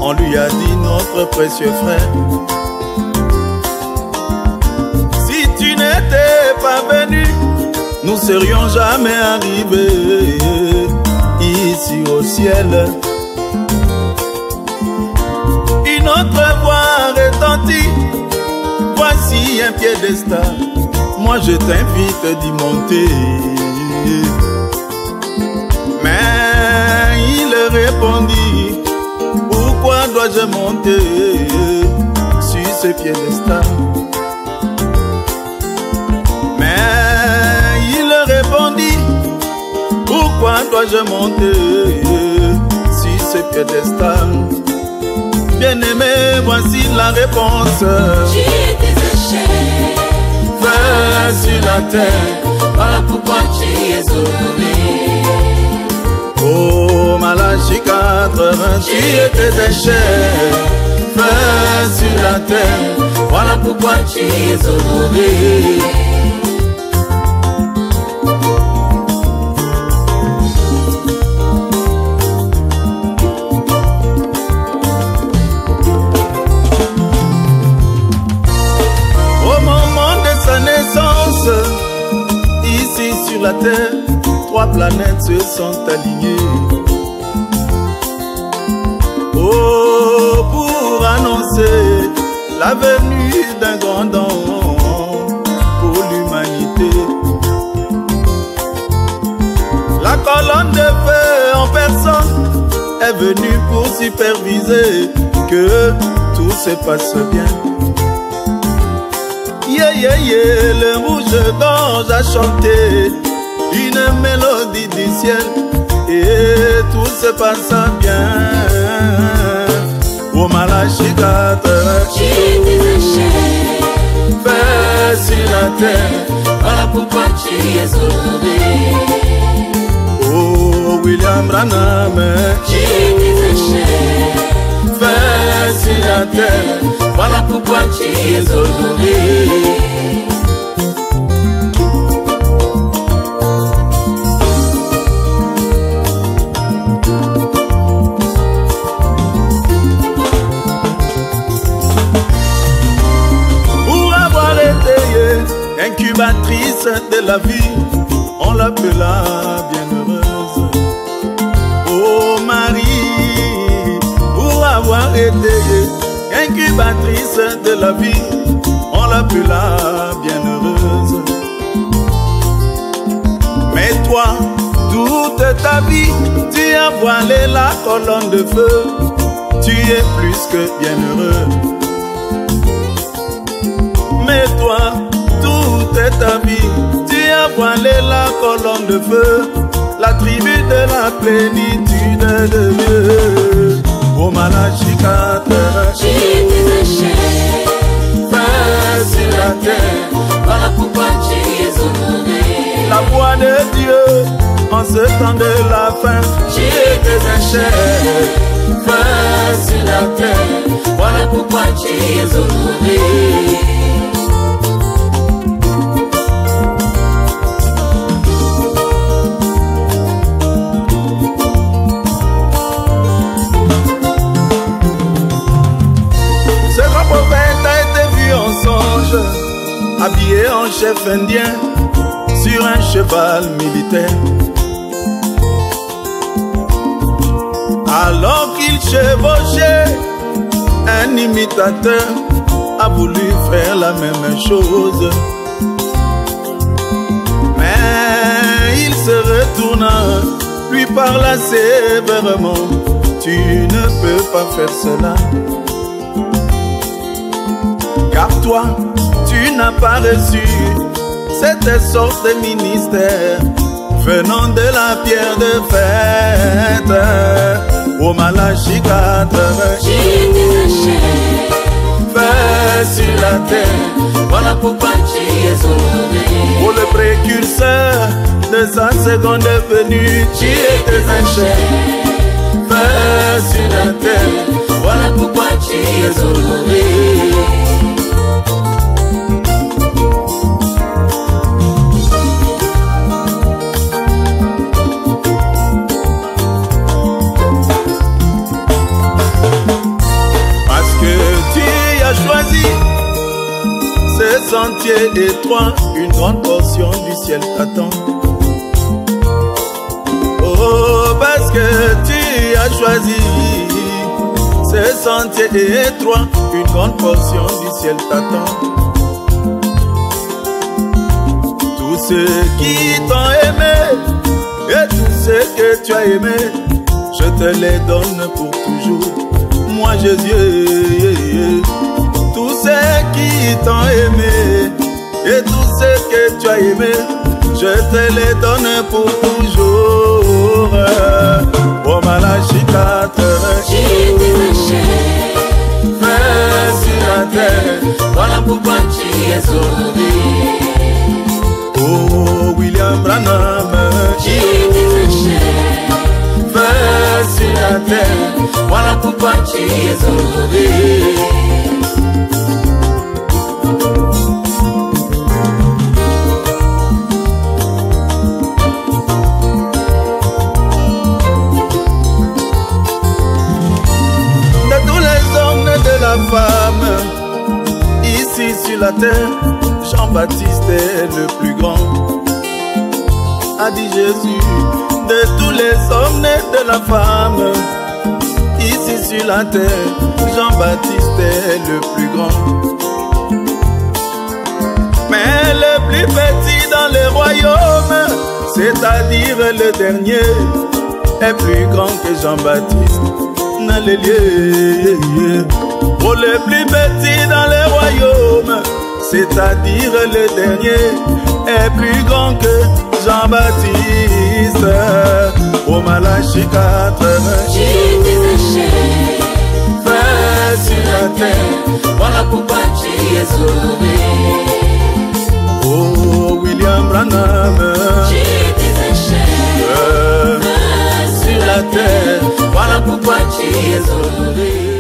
On lui a dit notre précieux frère, si tu n'étais pas venu, nous serions jamais arrivés ici au ciel. Une autre voix retentit, voici un piédestal, moi je t'invite d'y monter. Mais il répondit, pourquoi dois-je monter sur ce piédestal? Mais il répondit, pourquoi dois-je monter sur ce piédestal? Bien-aimé, voici la réponse. J'ai été chair, fais sur la terre, voilà pourquoi tu es honoré. Oh, Malachie 4, tu étais déchet, fais sur la terre, voilà pourquoi tu es honoré. Au moment de sa naissance, ici sur la terre, 3 planètes se sont alignées. Oh, pour annoncer la venue d'un grand don pour l'humanité. La colonne de feu en personne est venue pour superviser que tout se passe bien. Yeah, yeah, yeah, le rouge-gorge a chanté une mélodie du ciel et tout se passe bien. Oh, Malachie 4, tu étais déchet, fais sur la terre, voilà pourquoi tu es honoré. Oh, William Branham, tu étais déchet, fais sur la terre, voilà pourquoi tu es honoré. Incubatrice de la vie, on l'appela bienheureuse. Oh Marie, pour avoir été incubatrice de la vie, on l'appela bienheureuse. Mais toi, toute ta vie, tu as voilé la colonne de feu, tu es plus que bienheureux. Mais toi, toute ta vie, tu as voilé la colonne de feu, la tribu de la plénitude de Dieu. Oh, Malachie 4, tu étais déchet, fais sur la terre, voilà pourquoi tu es honoré. La voix de Dieu en ce temps de la fin, tu étais déchet, fais sur la terre, voilà pourquoi tu es honoré. Habillé en chef indien sur un cheval militaire. Alors qu'il chevauchait, un imitateur a voulu faire la même chose. Mais il se retourna, lui parla sévèrement: tu ne peux pas faire cela. car toi, tu n'as pas reçu cette sorte de ministère venant de la pierre de fête. Au Malachie 4, J'ai détaché, fait sur la terre. voilà pourquoi tu es honoré. Pour le précurseur de sa seconde venue, tu étais un chef. Fait sur la terre, Voilà pourquoi tu es honoré. parce que tu as choisi ce sentier étroit, une grande portion du ciel t'attend. Oh, parce que tu as choisi ce sentier étroit, une grande portion du ciel t'attend. Tous ceux qui t'ont aimé et tous ceux que tu as aimé, je te les donne pour toujours. Moi Jésus, tous ceux qui t'ont aimé et tous ceux que tu as aimé, je te les donne pour toujours. Au Malachie 4, J'ai détaché, fait sur la terre. voilà pourquoi tu es honoré. Oh William Branham, J'ai détaché, fait sur la terre. voilà pourquoi tu es honoré. De tous les hommes de la femme ici sur la terre, Jean-Baptiste est le plus grand, a dit Jésus. De tous les hommes de la femme ici sur la terre, Jean-Baptiste est le plus grand. Mais le plus petit dans le royaume, c'est-à-dire le dernier, est plus grand que Jean-Baptiste. Pour le plus petit dans le royaume, c'est-à-dire le dernier, est plus grand que Jean-Baptiste. Au Malachie 4, J'ai détaché, fait sur la terre. voilà pourquoi tu es honoré. Oh William Branham, J'ai détaché, sur la terre. voilà pourquoi tu es honoré.